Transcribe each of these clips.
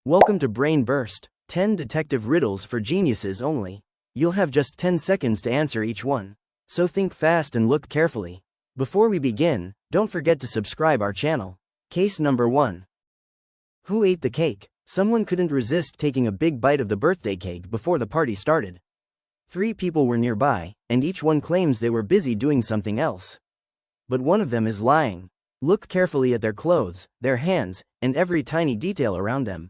Welcome to Brain Burst, 10 detective riddles for geniuses only. You'll have just 10 seconds to answer each one, so think fast and look carefully. Before we begin, don't forget to subscribe our channel. Case number 1. Who ate the cake? Someone couldn't resist taking a big bite of the birthday cake before the party started. 3 people were nearby, and each one claims they were busy doing something else. But one of them is lying. Look carefully at their clothes, their hands, and every tiny detail around them.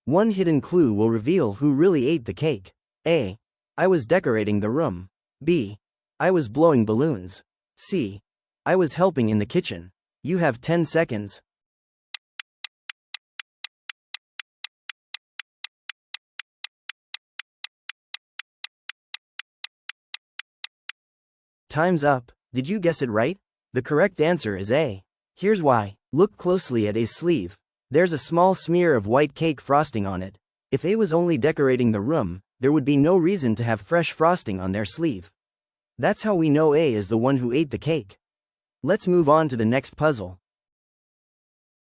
One hidden clue will reveal who really ate the cake. A. I was decorating the room. B. I was blowing balloons. C. I was helping in the kitchen. You have 10 seconds. Time's up. Did you guess it right? The correct answer is A. Here's why. Look closely at A's sleeve. There's a small smear of white cake frosting on it. If A was only decorating the room, there would be no reason to have fresh frosting on their sleeve. That's how we know A is the one who ate the cake. Let's move on to the next puzzle.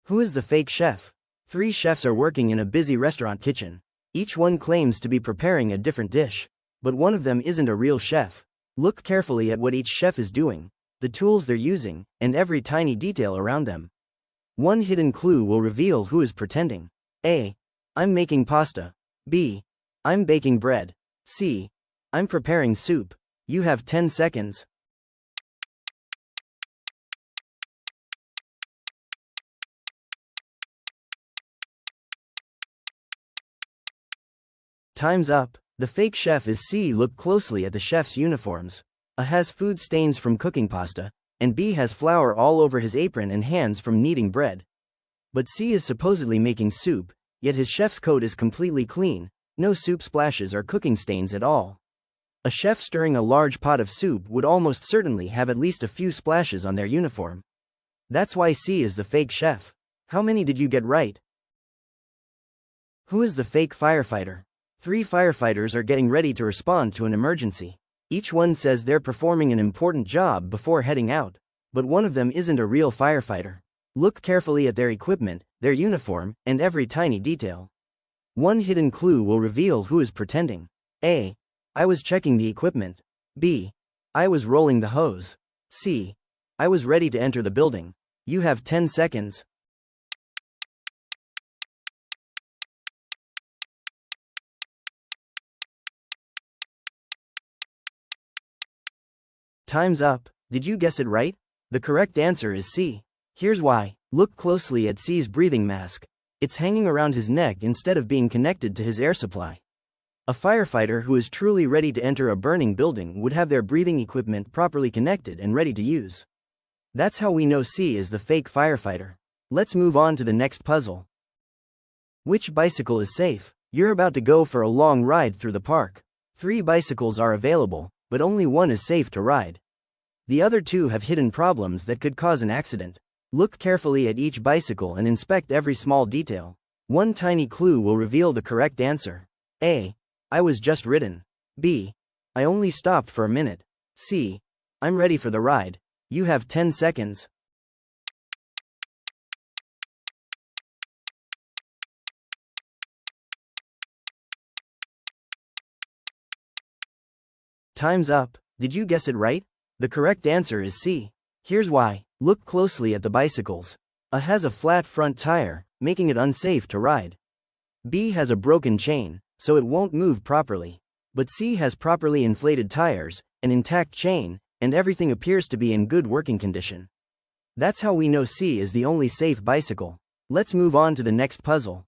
Who is the fake chef? 3 chefs are working in a busy restaurant kitchen. Each one claims to be preparing a different dish. But one of them isn't a real chef. Look carefully at what each chef is doing, the tools they're using, and every tiny detail around them. One hidden clue will reveal who is pretending. A. I'm making pasta. B. I'm baking bread. C. I'm preparing soup. You have 10 seconds. Time's up. The fake chef is C. Look closely at the chef's uniforms. A has food stains from cooking pasta, and B has flour all over his apron and hands from kneading bread. But C is supposedly making soup, yet his chef's coat is completely clean, no soup splashes or cooking stains at all. A chef stirring a large pot of soup would almost certainly have at least a few splashes on their uniform. That's why C is the fake chef. How many did you get right? Who is the fake firefighter? 3 firefighters are getting ready to respond to an emergency. Each one says they're performing an important job before heading out, but one of them isn't a real firefighter. Look carefully at their equipment, their uniform, and every tiny detail. One hidden clue will reveal who is pretending. A. I was checking the equipment. B. I was rolling the hose. C. I was ready to enter the building. You have 10 seconds. Time's up. Did you guess it right? The correct answer is C. Here's why. Look closely at C's breathing mask. It's hanging around his neck instead of being connected to his air supply. A firefighter who is truly ready to enter a burning building would have their breathing equipment properly connected and ready to use. That's how we know C is the fake firefighter. Let's move on to the next puzzle. Which bicycle is safe? You're about to go for a long ride through the park. 3 bicycles are available, but only one is safe to ride. The other 2 have hidden problems that could cause an accident. Look carefully at each bicycle and inspect every small detail. One tiny clue will reveal the correct answer. A. I was just ridden. B. I only stopped for a minute. C. I'm ready for the ride. You have 10 seconds. Time's up. Did you guess it right? The correct answer is C. Here's why. Look closely at the bicycles. A has a flat front tire, making it unsafe to ride. B has a broken chain, so it won't move properly. But C has properly inflated tires, an intact chain, and everything appears to be in good working condition. That's how we know C is the only safe bicycle. Let's move on to the next puzzle.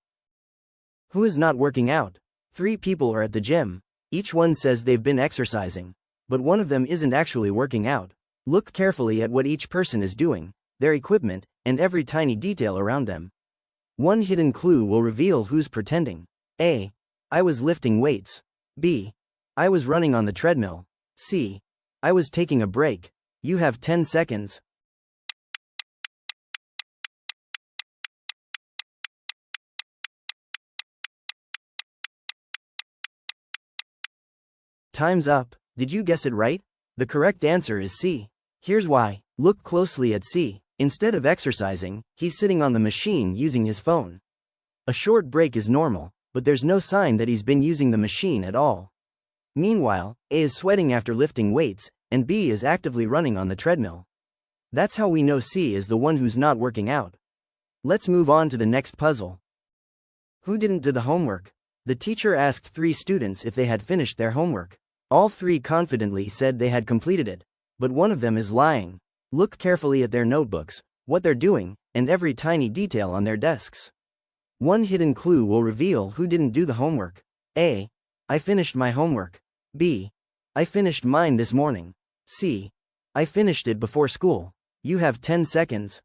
Who is not working out? 3 people are at the gym. Each one says they've been exercising, but one of them isn't actually working out. Look carefully at what each person is doing, their equipment, and every tiny detail around them. One hidden clue will reveal who's pretending. A. I was lifting weights. B. I was running on the treadmill. C. I was taking a break. You have 10 seconds. Time's up. Did you guess it right? The correct answer is C. Here's why. Look closely at C. Instead of exercising, he's sitting on the machine using his phone. A short break is normal, but there's no sign that he's been using the machine at all. Meanwhile, A is sweating after lifting weights, and B is actively running on the treadmill. That's how we know C is the one who's not working out. Let's move on to the next puzzle. Who didn't do the homework? The teacher asked 3 students if they had finished their homework. All 3 confidently said they had completed it, but one of them is lying. Look carefully at their notebooks, what they're doing, and every tiny detail on their desks. One hidden clue will reveal who didn't do the homework. A. I finished my homework. B. I finished mine this morning. C. I finished it before school. You have 10 seconds.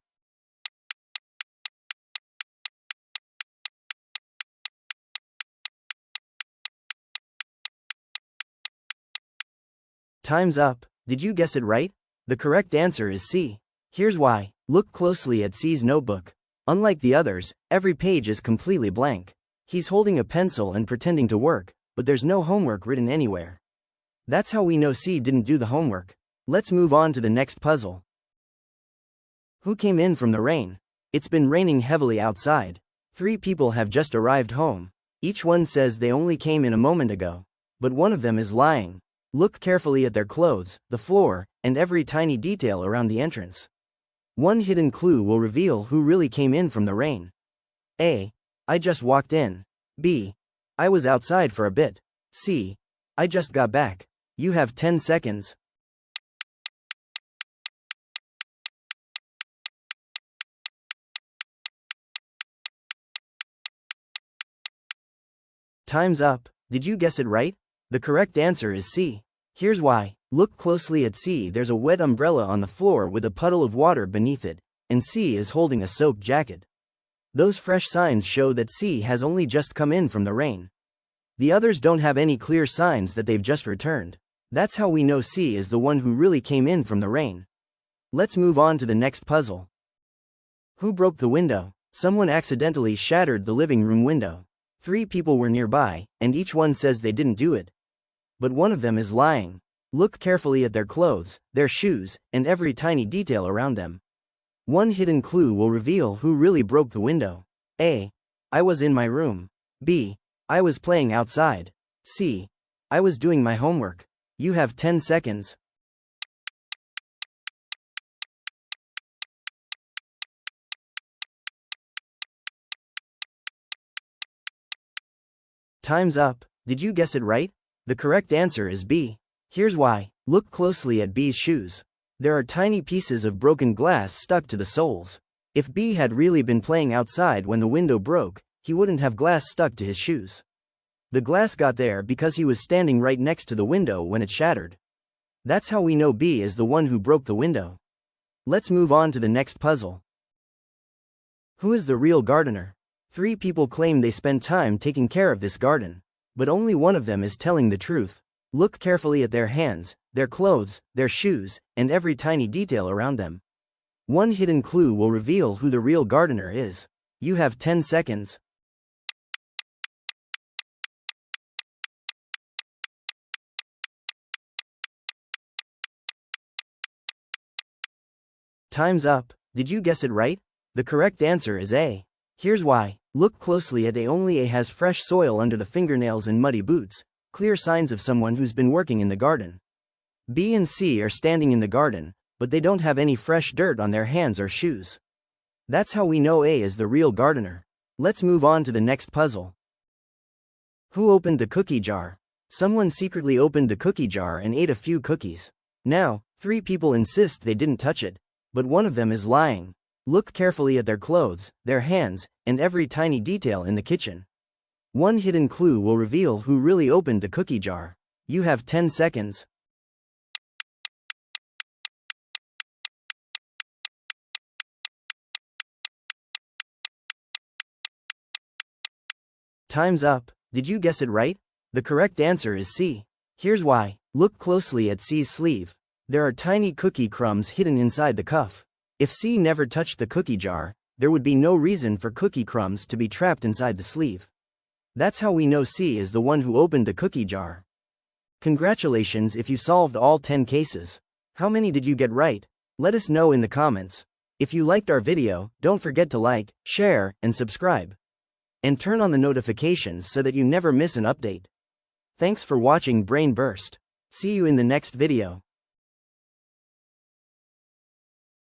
Time's up. Did you guess it right? The correct answer is C. Here's why. Look closely at C's notebook. Unlike the others, every page is completely blank. He's holding a pencil and pretending to work, but there's no homework written anywhere. That's how we know C didn't do the homework. Let's move on to the next puzzle. Who came in from the rain? It's been raining heavily outside. 3 people have just arrived home. Each one says they only came in a moment ago, but one of them is lying. Look carefully at their clothes, the floor, and every tiny detail around the entrance. One hidden clue will reveal who really came in from the rain. A. I just walked in. B. I was outside for a bit. C. I just got back. You have 10 seconds. Time's up. Did you guess it right? The correct answer is C. Here's why. Look closely at C. There's a wet umbrella on the floor with a puddle of water beneath it, and C is holding a soaked jacket. Those fresh signs show that C has only just come in from the rain. The others don't have any clear signs that they've just returned. That's how we know C is the one who really came in from the rain. Let's move on to the next puzzle. Who broke the window? Someone accidentally shattered the living room window. 3 people were nearby, and each one says they didn't do it. But one of them is lying. Look carefully at their clothes, their shoes, and every tiny detail around them. One hidden clue will reveal who really broke the window. A. I was in my room. B. I was playing outside. C. I was doing my homework. You have 10 seconds. Time's up. Did you guess it right? The correct answer is B. Here's why. Look closely at B's shoes. There are tiny pieces of broken glass stuck to the soles. If B had really been playing outside when the window broke, he wouldn't have glass stuck to his shoes. The glass got there because he was standing right next to the window when it shattered. That's how we know B is the one who broke the window. Let's move on to the next puzzle. Who is the real gardener? 3 people claim they spent time taking care of this garden, but only one of them is telling the truth. Look carefully at their hands, their clothes, their shoes, and every tiny detail around them. One hidden clue will reveal who the real gardener is. You have 10 seconds. Time's up. Did you guess it right? The correct answer is A. Here's why. Look closely at A. Only A has fresh soil under the fingernails and muddy boots, clear signs of someone who's been working in the garden. B and C are standing in the garden, but they don't have any fresh dirt on their hands or shoes. That's how we know A is the real gardener. Let's move on to the next puzzle. Who opened the cookie jar? Someone secretly opened the cookie jar and ate a few cookies. Now, 3 people insist they didn't touch it, but one of them is lying. Look carefully at their clothes, their hands, and every tiny detail in the kitchen. One hidden clue will reveal who really opened the cookie jar. You have 10 seconds. Time's up. Did you guess it right? The correct answer is C. Here's why. Look closely at C's sleeve. There are tiny cookie crumbs hidden inside the cuff. If C never touched the cookie jar, there would be no reason for cookie crumbs to be trapped inside the sleeve. That's how we know C is the one who opened the cookie jar. Congratulations if you solved all 10 cases. How many did you get right? Let us know in the comments. If you liked our video, don't forget to like, share, and subscribe. and turn on the notifications so that you never miss an update. Thanks for watching Brain Burst. See you in the next video.